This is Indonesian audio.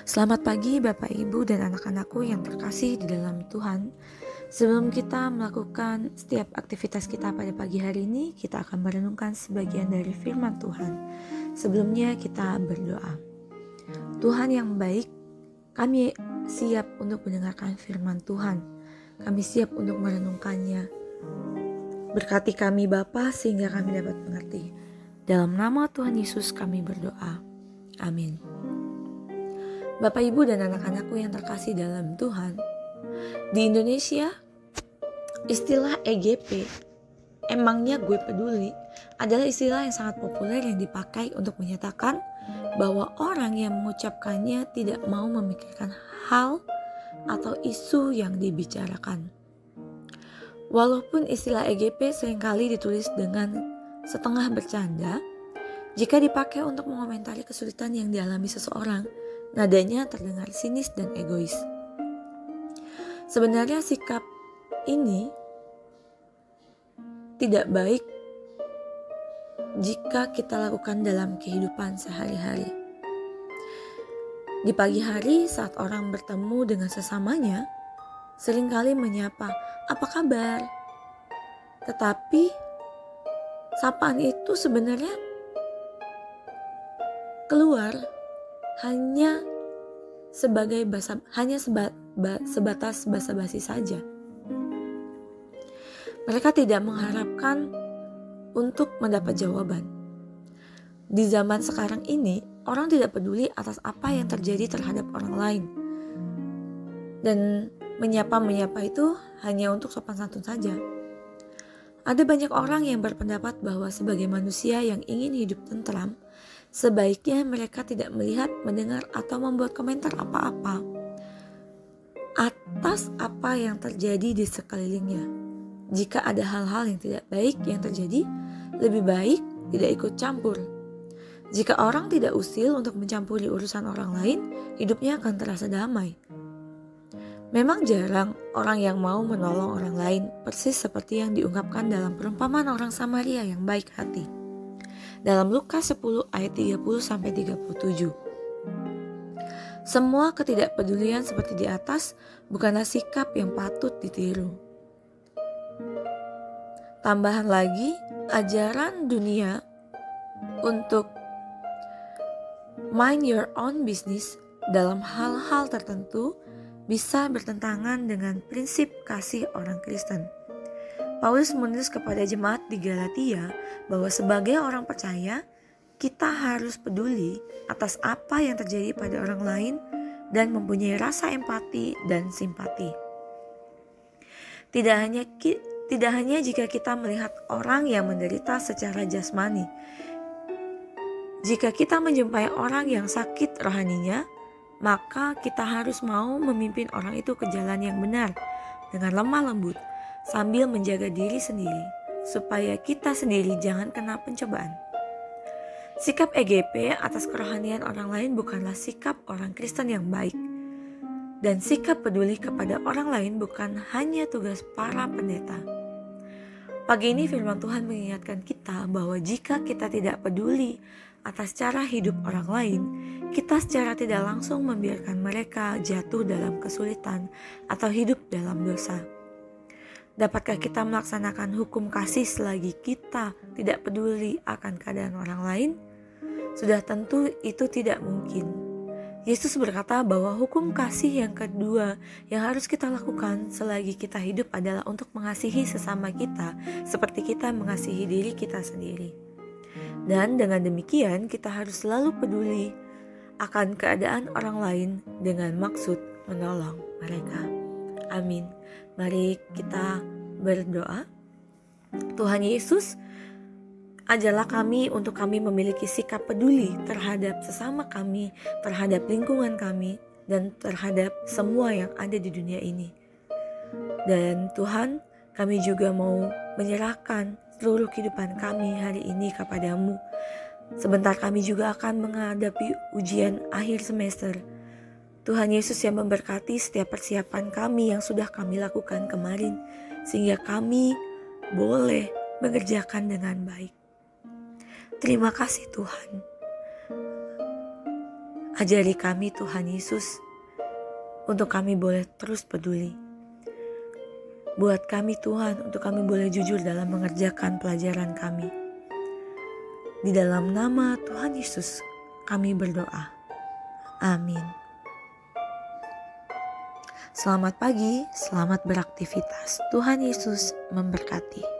Selamat pagi Bapak Ibu dan anak-anakku yang terkasih di dalam Tuhan. Sebelum kita melakukan setiap aktivitas kita pada pagi hari ini, kita akan merenungkan sebagian dari firman Tuhan. Sebelumnya kita berdoa. Tuhan yang baik, kami siap untuk mendengarkan firman Tuhan. Kami siap untuk merenungkannya. Berkati kami Bapa sehingga kami dapat mengerti. Dalam nama Tuhan Yesus kami berdoa. Amin. Bapak Ibu dan anak-anakku yang terkasih dalam Tuhan, di Indonesia istilah EGP, emangnya gue peduli, adalah istilah yang sangat populer yang dipakai untuk menyatakan bahwa orang yang mengucapkannya tidak mau memikirkan hal atau isu yang dibicarakan. Walaupun istilah EGP seringkali ditulis dengan setengah bercanda, jika dipakai untuk mengomentari kesulitan yang dialami seseorang, nadanya terdengar sinis dan egois. Sebenarnya sikap ini tidak baik jika kita lakukan dalam kehidupan sehari-hari. Di pagi hari saat orang bertemu dengan sesamanya, seringkali menyapa, "Apa kabar?" Tetapi sapaan itu sebenarnya keluar hanya sebatas basa-basi saja. Mereka tidak mengharapkan untuk mendapat jawaban. Di zaman sekarang ini, orang tidak peduli atas apa yang terjadi terhadap orang lain. Dan menyapa itu hanya untuk sopan santun saja. Ada banyak orang yang berpendapat bahwa sebagai manusia yang ingin hidup tentram, sebaiknya mereka tidak melihat, mendengar, atau membuat komentar apa-apa atas apa yang terjadi di sekelilingnya. Jika ada hal-hal yang tidak baik yang terjadi, lebih baik tidak ikut campur. Jika orang tidak usil untuk mencampuri urusan orang lain, hidupnya akan terasa damai. Memang jarang orang yang mau menolong orang lain, persis seperti yang diungkapkan dalam perumpamaan orang Samaria yang baik hati. Dalam Lukas 10 ayat 30-37. Semua ketidakpedulian seperti di atas bukanlah sikap yang patut ditiru. Tambahan lagi, ajaran dunia untuk mind your own business dalam hal-hal tertentu bisa bertentangan dengan prinsip kasih orang Kristen. Paulus menulis kepada jemaat di Galatia bahwa sebagai orang percaya, kita harus peduli atas apa yang terjadi pada orang lain dan mempunyai rasa empati dan simpati. Tidak hanya jika kita melihat orang yang menderita secara jasmani. Jika kita menjumpai orang yang sakit rohaninya, maka kita harus mau memimpin orang itu ke jalan yang benar dengan lemah lembut, sambil menjaga diri sendiri, supaya kita sendiri jangan kena pencobaan. Sikap EGP atas kerohanian orang lain bukanlah sikap orang Kristen yang baik. Dan sikap peduli kepada orang lain bukan hanya tugas para pendeta. Pagi ini firman Tuhan mengingatkan kita bahwa jika kita tidak peduli atas cara hidup orang lain, kita secara tidak langsung membiarkan mereka jatuh dalam kesulitan atau hidup dalam dosa. Dapatkah kita melaksanakan hukum kasih selagi kita tidak peduli akan keadaan orang lain? Sudah tentu itu tidak mungkin. Yesus berkata bahwa hukum kasih yang kedua yang harus kita lakukan selagi kita hidup adalah untuk mengasihi sesama kita seperti kita mengasihi diri kita sendiri. Dan dengan demikian kita harus selalu peduli akan keadaan orang lain dengan maksud menolong mereka. Amin. Mari kita berdoa. Tuhan Yesus, ajarlah kami untuk kami memiliki sikap peduli terhadap sesama kami, terhadap lingkungan kami, dan terhadap semua yang ada di dunia ini. Dan Tuhan, kami juga mau menyerahkan seluruh kehidupan kami hari ini kepadamu. Sebentar kami juga akan menghadapi ujian akhir semester. Tuhan Yesus yang memberkati setiap persiapan kami yang sudah kami lakukan kemarin, sehingga kami boleh mengerjakan dengan baik. Terima kasih Tuhan. Ajari kami Tuhan Yesus untuk kami boleh terus peduli. Buat kami Tuhan untuk kami boleh jujur dalam mengerjakan pelajaran kami. Di dalam nama Tuhan Yesus kami berdoa. Amin. Selamat pagi, selamat beraktivitas. Tuhan Yesus memberkati.